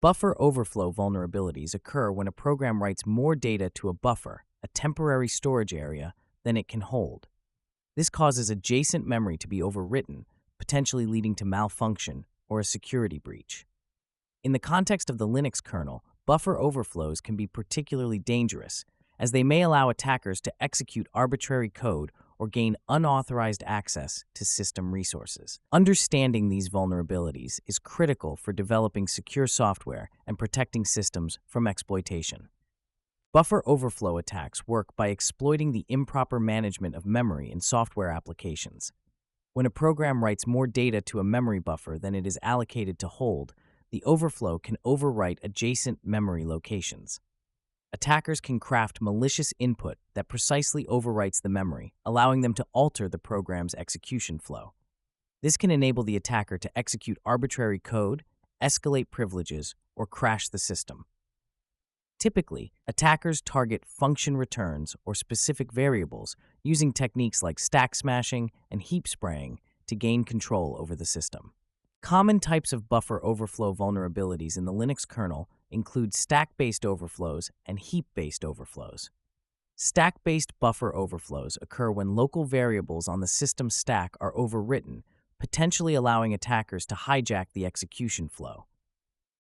Buffer overflow vulnerabilities occur when a program writes more data to a buffer, a temporary storage area, than it can hold. This causes adjacent memory to be overwritten, potentially leading to malfunction or a security breach. In the context of the Linux kernel, buffer overflows can be particularly dangerous, as they may allow attackers to execute arbitrary code or gain unauthorized access to system resources. Understanding these vulnerabilities is critical for developing secure software and protecting systems from exploitation. Buffer overflow attacks work by exploiting the improper management of memory in software applications. When a program writes more data to a memory buffer than it is allocated to hold, the overflow can overwrite adjacent memory locations. Attackers can craft malicious input that precisely overwrites the memory, allowing them to alter the program's execution flow. This can enable the attacker to execute arbitrary code, escalate privileges, or crash the system. Typically, attackers target function returns or specific variables using techniques like stack smashing and heap spraying to gain control over the system. Common types of buffer overflow vulnerabilities in the Linux kernel include stack-based overflows and heap-based overflows. Stack-based buffer overflows occur when local variables on the system stack are overwritten, potentially allowing attackers to hijack the execution flow.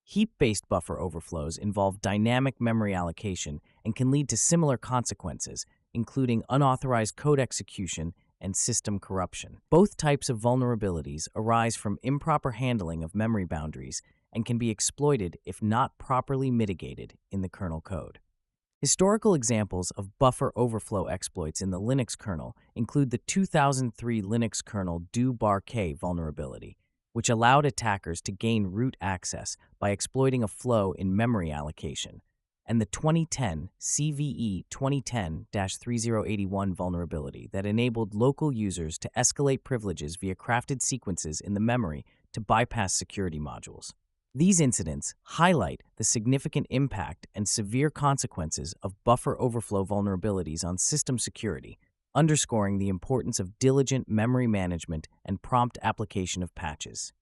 Heap-based buffer overflows involve dynamic memory allocation and can lead to similar consequences, including unauthorized code execution and system corruption. Both types of vulnerabilities arise from improper handling of memory boundaries and can be exploited if not properly mitigated in the kernel code. Historical examples of buffer overflow exploits in the Linux kernel include the 2003 Linux kernel do-bar-k vulnerability, which allowed attackers to gain root access by exploiting a flow in memory allocation, and the 2010 CVE 2010-3081 vulnerability that enabled local users to escalate privileges via crafted sequences in the memory to bypass security modules. These incidents highlight the significant impact and severe consequences of buffer overflow vulnerabilities on system security, underscoring the importance of diligent memory management and prompt application of patches.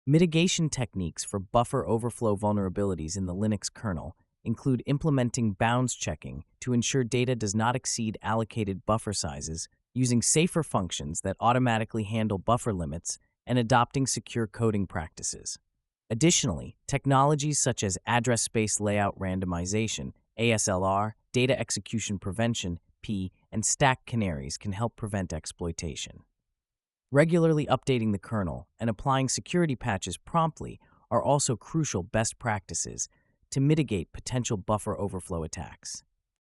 Mitigation techniques for buffer overflow vulnerabilities in the Linux kernel include implementing bounds checking to ensure data does not exceed allocated buffer sizes, using safer functions that automatically handle buffer limits, and adopting secure coding practices. Additionally, technologies such as address space layout randomization, ASLR, data execution prevention, P, and stack canaries can help prevent exploitation. Regularly updating the kernel and applying security patches promptly are also crucial best practices to mitigate potential buffer overflow attacks.